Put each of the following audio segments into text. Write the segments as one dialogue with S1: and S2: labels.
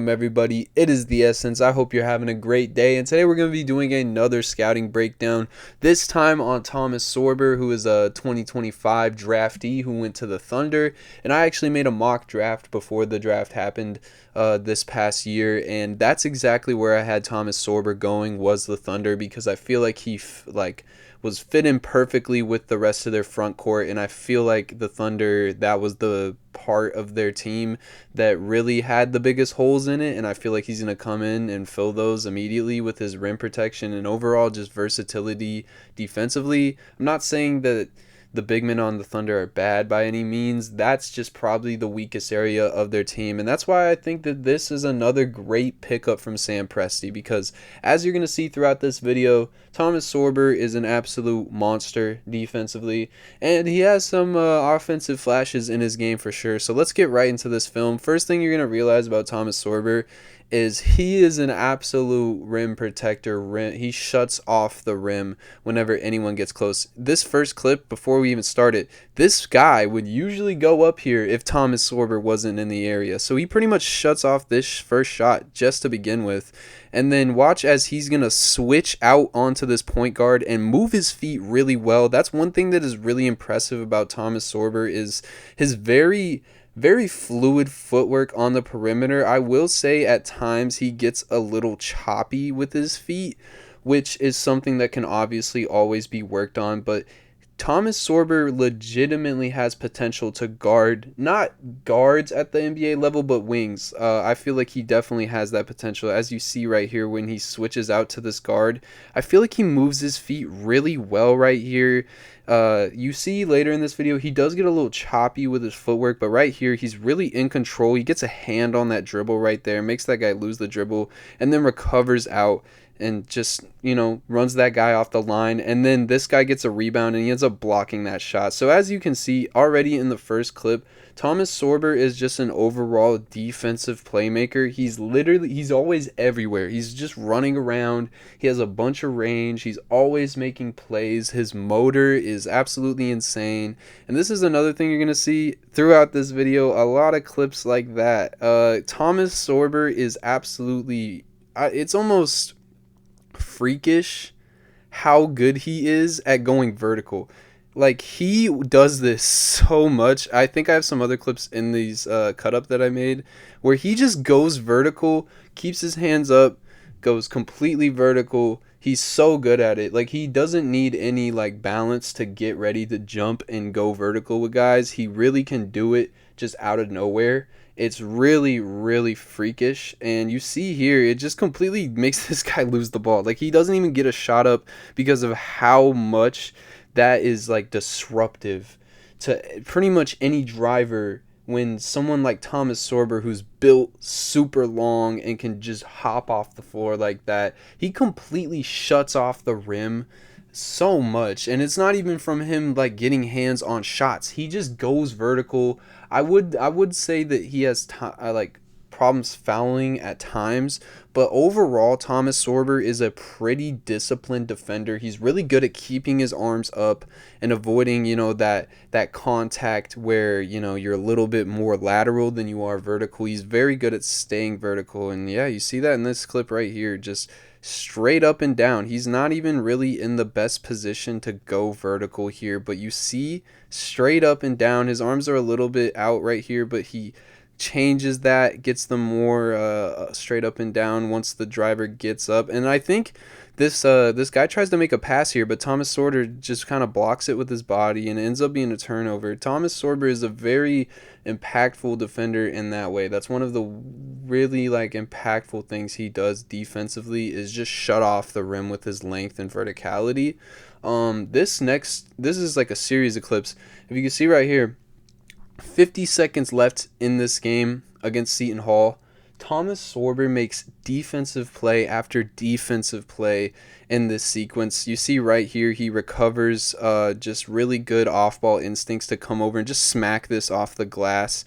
S1: Everybody, it is the Essence. I hope you're having a great day, and today we're going to be doing another scouting breakdown, this time on Thomas Sorber, who is a 2025 draftee who went to the Thunder. And I actually made a mock draft before the draft happened this past year, and that's exactly where I had Thomas Sorber going, was the Thunder, because I feel like he was fit in perfectly with the rest of their front court. And I feel like the Thunder, that was the part of their team that really had the biggest holes in it, and I feel like he's going to come in and fill those immediately with his rim protection and overall just versatility defensively. I'm not saying that the big men on the Thunder are bad by any means. That's just probably the weakest area of their team, and that's why I think that this is another great pickup from Sam Presti, because as you're going to see throughout this video, Thomas Sorber is an absolute monster defensively, and he has some offensive flashes in his game for sure. So let's get right into this film. First thing you're going to realize about Thomas Sorber is he is an absolute rim protector. He shuts off the rim whenever anyone gets close. This first clip, before we even started, this guy would usually go up here if Thomas Sorber wasn't in the area. So he pretty much shuts off this first shot just to begin with. And then watch as he's going to switch out onto this point guard and move his feet really well. That's one thing that is really impressive about Thomas Sorber, is his very fluid footwork on the perimeter. I will say at times he gets a little choppy with his feet, which is something that can obviously always be worked on, but Thomas Sorber legitimately has potential to guard, not guards at the NBA level, but wings. I feel like he definitely has that potential. As you see right here, when he switches out to this guard, I feel like he moves his feet really well right here. You see later in this video, he does get a little choppy with his footwork, but right here, he's really in control. He gets a hand on that dribble right there, makes that guy lose the dribble, and then recovers out and just, runs that guy off the line. And then this guy gets a rebound and he ends up blocking that shot. So as you can see already in the first clip, Thomas Sorber is just an overall defensive playmaker. He's always everywhere. He's just running around. He has a bunch of range. He's always making plays. His motor is absolutely insane. And this is another thing you're going to see throughout this video, a lot of clips like that. Thomas Sorber is absolutely, it's almost freakish how good he is at going vertical. Like, he does this so much. I think I have some other clips in these cut up that I made where he just goes vertical, keeps his hands up, goes completely vertical. He's so good at it. Like, he doesn't need any balance to get ready to jump and go vertical with guys. He really can do it just out of nowhere. It's really, really freakish. And you see here, it just completely makes this guy lose the ball. Like, he doesn't even get a shot up because of how much that is disruptive to pretty much any driver. When someone like Thomas Sorber, who's built super long and can just hop off the floor like that, he completely shuts off the rim so much. And it's not even from him getting hands on shots. He just goes vertical. I would say that he has problems fouling at times, but overall Thomas Sorber is a pretty disciplined defender. He's really good at keeping his arms up and avoiding that contact where you're a little bit more lateral than you are vertical. He's very good at staying vertical, and yeah, you see that in this clip right here, just straight up and down. He's not even really in the best position to go vertical here, but you see straight up and down. His arms are a little bit out right here, but he changes that, gets them more straight up and down once the driver gets up. And I think this guy tries to make a pass here, but Thomas Sorber just kind of blocks it with his body, and it ends up being a turnover. Thomas Sorber is a very impactful defender in that way. That's one of the really impactful things he does defensively, is just shut off the rim with his length and verticality. This is a series of clips. If you can see right here, 50 seconds left in this game against Seton Hall. Thomas Sorber makes defensive play after defensive play in this sequence. You see right here, he recovers just really good off-ball instincts to come over and just smack this off the glass.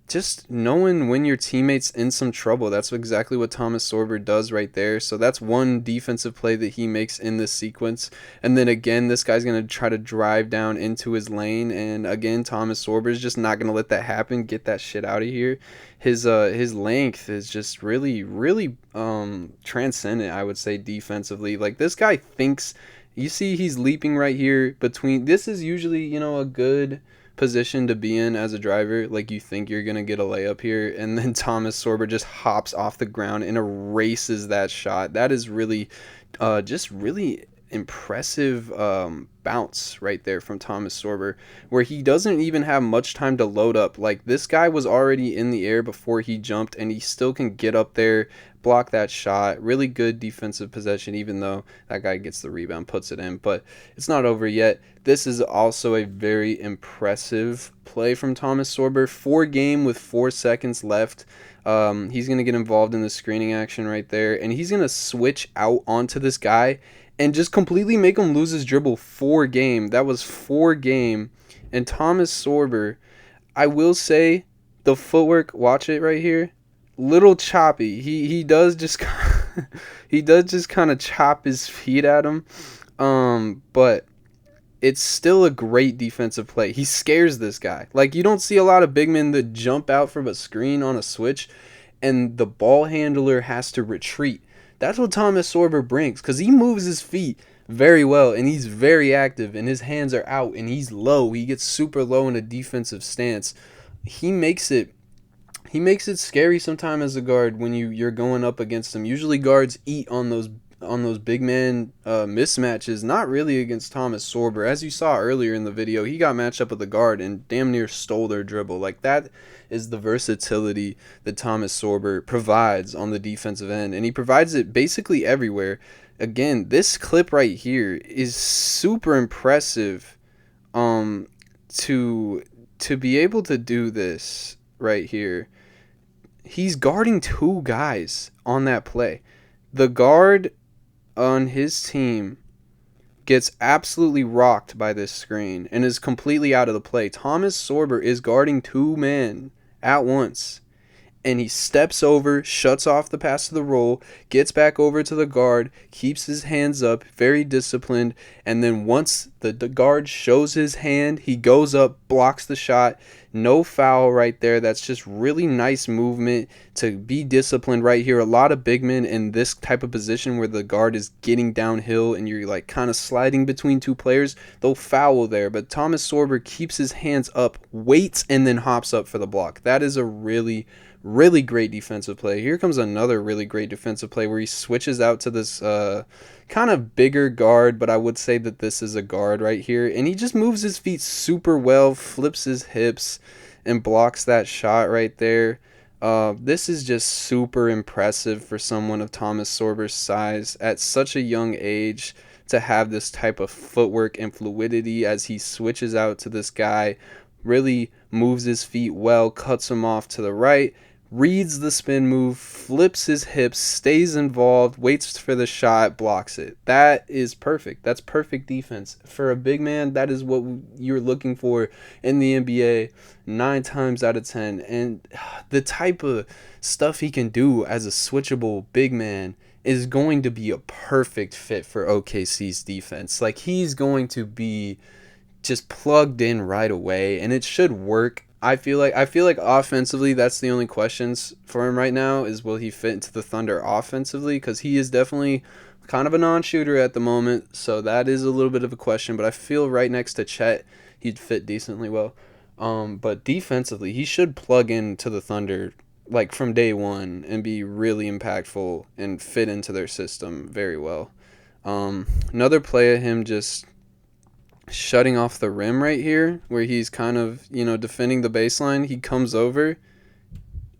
S1: just knowing when your teammate's in some trouble. That's exactly what Thomas Sorber does right there. So that's one defensive play that he makes in this sequence. And then again, this guy's going to try to drive down into his lane. And again, Thomas Sorber is just not going to let that happen. Get that shit out of here. His length is just really transcendent, I would say, defensively. Like, this guy thinks, you see he's leaping right here between, this is usually, a good position to be in as a driver. Like, you think you're gonna get a layup here, and then Thomas Sorber just hops off the ground and erases that shot. That is really just really impressive bounce right there from Thomas Sorber, where he doesn't even have much time to load up. Like, this guy was already in the air before he jumped, and he still can get up there, block that shot. Really good defensive possession, even though that guy gets the rebound, puts it in. But it's not over yet. This is also a very impressive play from Thomas Sorber. 4-game with 4 seconds left. He's going to get involved in the screening action right there, and he's going to switch out onto this guy and just completely make him lose his dribble. 4-game. That was 4-game. And Thomas Sorber, I will say, the footwork, watch it right here, little choppy. He does just he does just kind of chop his feet at him, but it's still a great defensive play. He scares this guy. Like, you don't see a lot of big men that jump out from a screen on a switch and the ball handler has to retreat. That's what Thomas Sorber brings, because he moves his feet very well and he's very active and his hands are out and he's low. He gets super low in a defensive stance. He makes it scary sometimes as a guard when you're going up against him. Usually guards eat on those big man mismatches, not really against Thomas Sorber. As you saw earlier in the video, he got matched up with the guard and damn near stole their dribble. Like, that is the versatility that Thomas Sorber provides on the defensive end, and he provides it basically everywhere. Again, this clip right here is super impressive. To be able to do this right here, he's guarding 2 guys on that play. The guard on his team gets absolutely rocked by this screen and is completely out of the play. Thomas Sorber is guarding 2 men at once, and he steps over, shuts off the pass to the roll, gets back over to the guard, keeps his hands up, very disciplined, and then once the guard shows his hand, he goes up, blocks the shot. No foul right there. That's just really nice movement to be disciplined right here. A lot of big men in this type of position where the guard is getting downhill and you're like kind of sliding between 2 players, they'll foul there. But Thomas Sorber keeps his hands up, waits, and then hops up for the block. That is a really great defensive play. Here comes another really great defensive play where he switches out to this kind of bigger guard, but I would say that this is a guard right here, and he just moves his feet super well, flips his hips, and blocks that shot right there. This is just super impressive for someone of Thomas Sorber's size at such a young age, to have this type of footwork and fluidity as he switches out to this guy, really moves his feet well, cuts him off to the right, reads the spin move, flips his hips, stays involved, waits for the shot, blocks it. That is perfect. That's perfect defense. For a big man, that is what you're looking for in the NBA 9 times out of 10. And the type of stuff he can do as a switchable big man is going to be a perfect fit for OKC's defense. Like, he's going to be just plugged in right away, and it should work. I feel like offensively, that's the only questions for him right now, is will he fit into the Thunder offensively, because he is definitely kind of a non-shooter at the moment, so that is a little bit of a question. But I feel right next to Chet, he'd fit decently well. But defensively, he should plug into the Thunder like from day one and be really impactful and fit into their system very well. Another play of him just shutting off the rim right here, where he's kind of, defending the baseline. He comes over,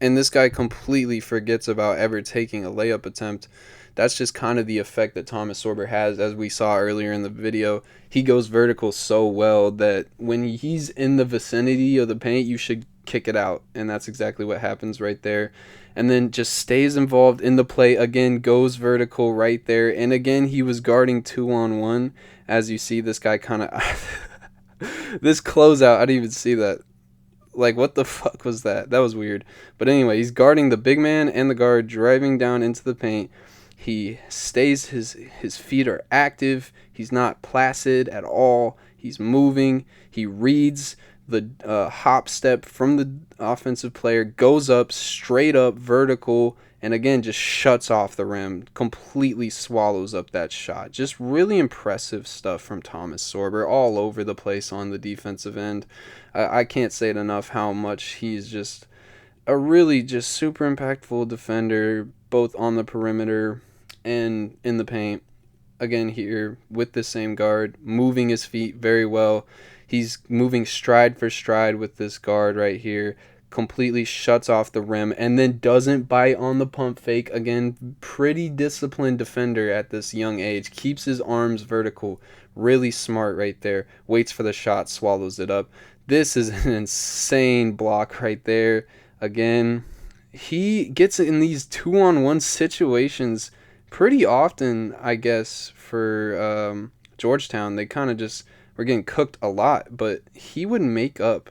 S1: and this guy completely forgets about ever taking a layup attempt. That's just kind of the effect that Thomas Sorber has, as we saw earlier in the video. He goes vertical so well that when he's in the vicinity of the paint, you should kick it out, and that's exactly what happens right there. And then just stays involved in the play, again, goes vertical right there, and again, he was guarding 2-on-1. As you see, this guy kind of this closeout, I didn't even see that. Like, what the fuck was that? That was weird. But anyway, he's guarding the big man and the guard, driving down into the paint. He stays, his feet are active. He's not placid at all. He's moving. He reads the hop step from the offensive player, goes up, straight up, vertical, and again just shuts off the rim, completely swallows up that shot. Just really impressive stuff from Thomas Sorber, all over the place on the defensive end. I can't say it enough how much he's just a really just super impactful defender, both on the perimeter and in the paint. Again, here with the same guard, moving his feet very well. He's moving stride for stride with this guard right here. Completely shuts off the rim and then doesn't bite on the pump fake. Again, pretty disciplined defender at this young age. Keeps his arms vertical. Really smart right there. Waits for the shot, swallows it up. This is an insane block right there. Again, he gets in these 2-on-1 situations pretty often, I guess, for Georgetown. They kind of just were getting cooked a lot, but he would make up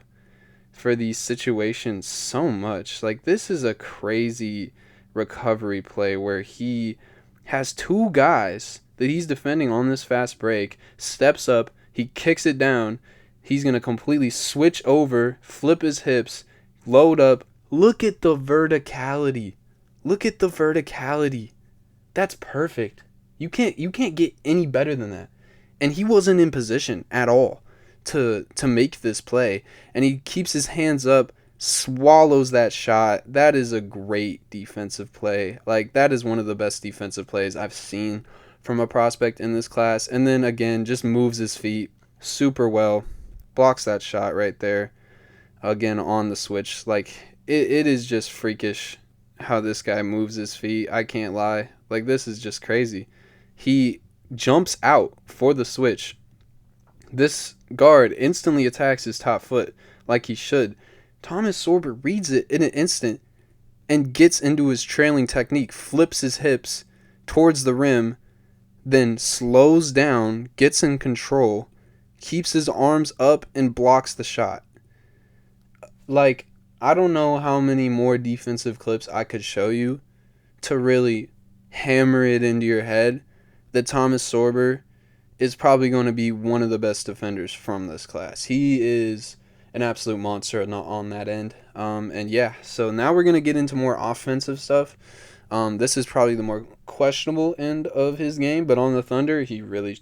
S1: for these situations so much. Like, this is a crazy recovery play where he has two guys that he's defending on this fast break, steps up, he kicks it down, he's going to completely switch over, flip his hips, load up. Look at the verticality. Look at the verticality. That's perfect. You can't get any better than that. And he wasn't in position at all to make this play, and he keeps his hands up, swallows that shot. That is a great defensive play. Like, that is one of the best defensive plays I've seen from a prospect in this class. And then again, just moves his feet super well, blocks that shot right there. Again, on the switch. Like, it is just freakish how this guy moves his feet. I can't lie. Like, this is just crazy. He jumps out for the switch. This guard instantly attacks his top foot like he should. Thomas Sorber reads it in an instant and gets into his trailing technique, flips his hips towards the rim, then slows down, gets in control, keeps his arms up, and blocks the shot. Like, I don't know how many more defensive clips I could show you to really hammer it into your head that Thomas Sorber is probably going to be one of the best defenders from this class. He is an absolute monster on that end. And yeah, so now we're going to get into more offensive stuff. This is probably the more questionable end of his game, but on the Thunder, he really,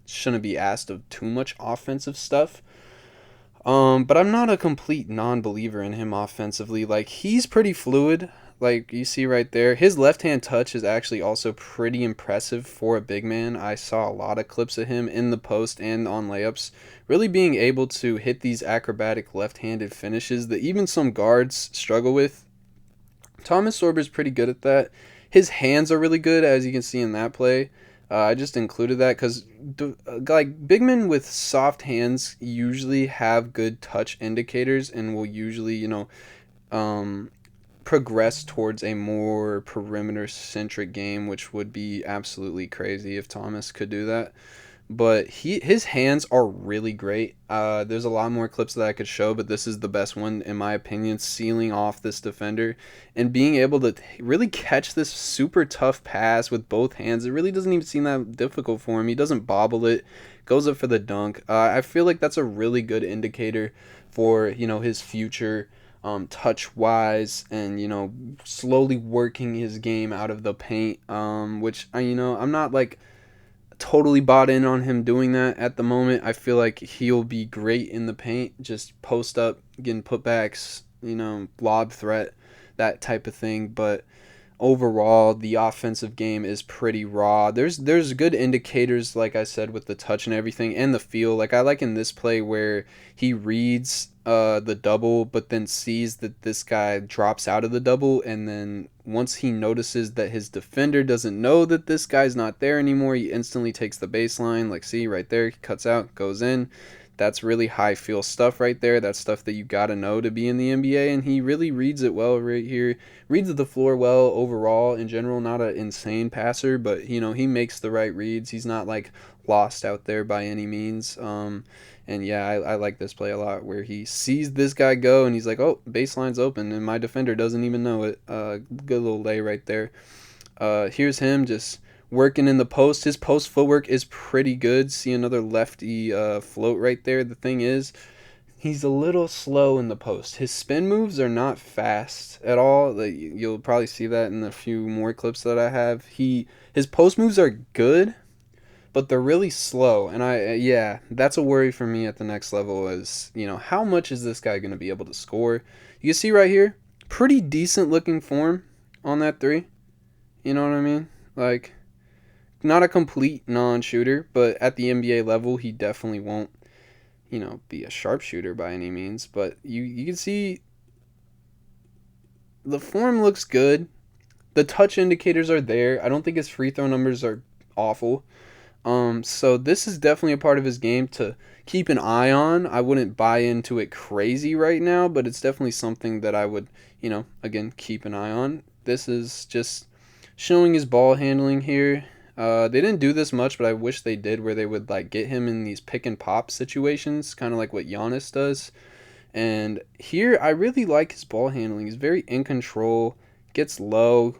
S1: shouldn't be asked of too much offensive stuff. But I'm not a complete non-believer in him offensively. Like, he's pretty fluid. Like you see right there, his left-hand touch is actually also pretty impressive for a big man. I saw a lot of clips of him in the post and on layups, really being able to hit these acrobatic left-handed finishes that even some guards struggle with. Thomas Sorber's pretty good at that. His hands are really good, as you can see in that play. I just included that because, like, big men with soft hands usually have good touch indicators and will usually, progress towards a more perimeter-centric game, which would be absolutely crazy if Thomas could do that. But his hands are really great. There's a lot more clips that I could show, but this is the best one, in my opinion, sealing off this defender and being able to really catch this super tough pass with both hands. It really doesn't even seem that difficult for him. He doesn't bobble it, goes up for the dunk. I feel like that's a really good indicator for, his future touch-wise and, slowly working his game out of the paint, which, I'm not, like, totally bought in on him doing that at the moment. I feel like he'll be great in the paint, just post up, getting putbacks, lob threat, that type of thing. But overall, the offensive game is pretty raw. There's good indicators, like I said, with the touch and everything, and the feel. Like, I like in this play where he reads the double, but then sees that this guy drops out of the double, and then once he notices that his defender doesn't know that this guy's not there anymore, he instantly takes the baseline. Like, see right there, he cuts out, goes in. That's really high feel stuff right there. That's stuff that you got to know to be in the NBA, and he really reads it well right here. Reads the floor well overall in general. Not an insane passer, but he makes the right reads. He's not like lost out there by any means. And yeah, I like this play a lot where he sees this guy go and he's like, oh, baseline's open, and my defender doesn't even know it. Good little lay right there. Here's him just working in the post. His post footwork is pretty good. See another lefty float right there. The thing is, he's a little slow in the post. His spin moves are not fast at all. Like, you'll probably see that in a few more clips that I have. His post moves are good, but they're really slow. And yeah, that's a worry for me at the next level is, how much is this guy going to be able to score? You can see right here, pretty decent looking form on that three. You know what I mean? Like, not a complete non-shooter, but at the NBA level, he definitely won't, be a sharpshooter by any means. But you can see the form looks good. The touch indicators are there. I don't think his free throw numbers are awful. So this is definitely a part of his game to keep an eye on. I wouldn't buy into it crazy right now, but it's definitely something that I would, again, keep an eye on. This is just showing his ball handling here. They didn't do this much, but I wish they did, where they would like get him in these pick and pop situations, kind of like what Giannis does. And here, I really like his ball handling. He's very in control, gets low.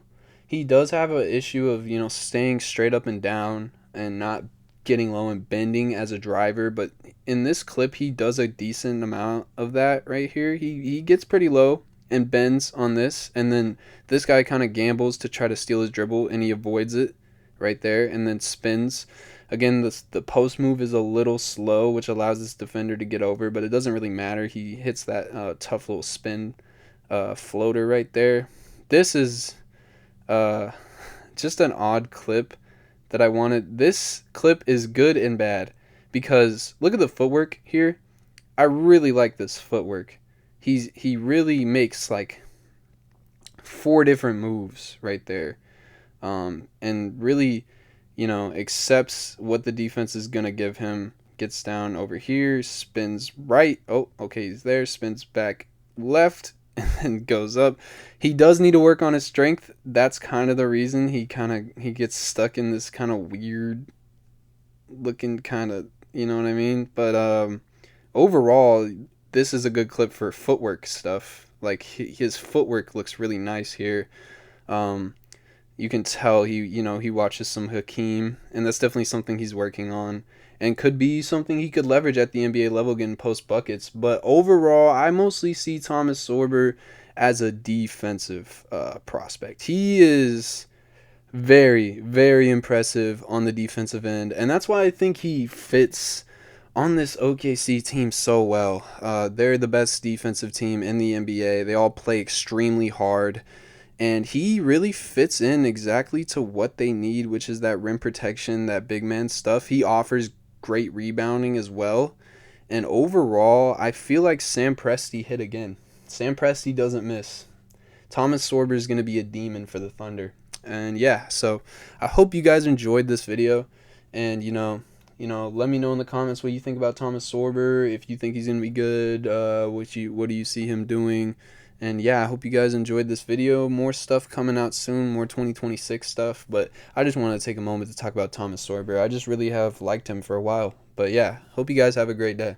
S1: He does have an issue of staying straight up and down and not getting low and bending as a driver. But in this clip, he does a decent amount of that right here. He gets pretty low and bends on this, and then this guy kind of gambles to try to steal his dribble, and he avoids it right there, and then spins. Again, the post move is a little slow, which allows this defender to get over, but it doesn't really matter. He hits that tough little spin floater right there. This is just an odd clip that I wanted. This clip is good and bad because look at the footwork here. I really like this footwork. He really makes like 4 different moves right there, and really, accepts what the defense is gonna give him. Gets down over here, spins right. Oh, okay, he's there. Spins back left, and then goes up. He does need to work on his strength. That's kind of the reason he gets stuck in this kind of weird looking kind of, you know what I mean? But overall, this is a good clip for footwork stuff. Like his footwork looks really nice here. You can tell he watches some Hakeem, and that's definitely something he's working on, and could be something he could leverage at the NBA level, getting post buckets. But overall, I mostly see Thomas Sorber as a defensive prospect. He is very, very impressive on the defensive end, and that's why I think he fits on this OKC team so well. They're the best defensive team in the NBA. They all play extremely hard, and he really fits in exactly to what they need, which is that rim protection, that big man stuff. He offers great rebounding as well, and overall, I feel like Sam Presti hit again. Sam Presti doesn't miss. Thomas Sorber is going to be a demon for the Thunder. And yeah, so I hope you guys enjoyed this video, and let me know in the comments what you think about Thomas Sorber, if you think he's going to be good, what do you see him doing. And yeah, I hope you guys enjoyed this video. More stuff coming out soon, more 2026 stuff, but I just wanted to take a moment to talk about Thomas Sorber. I just really have liked him for a while. But yeah, hope you guys have a great day.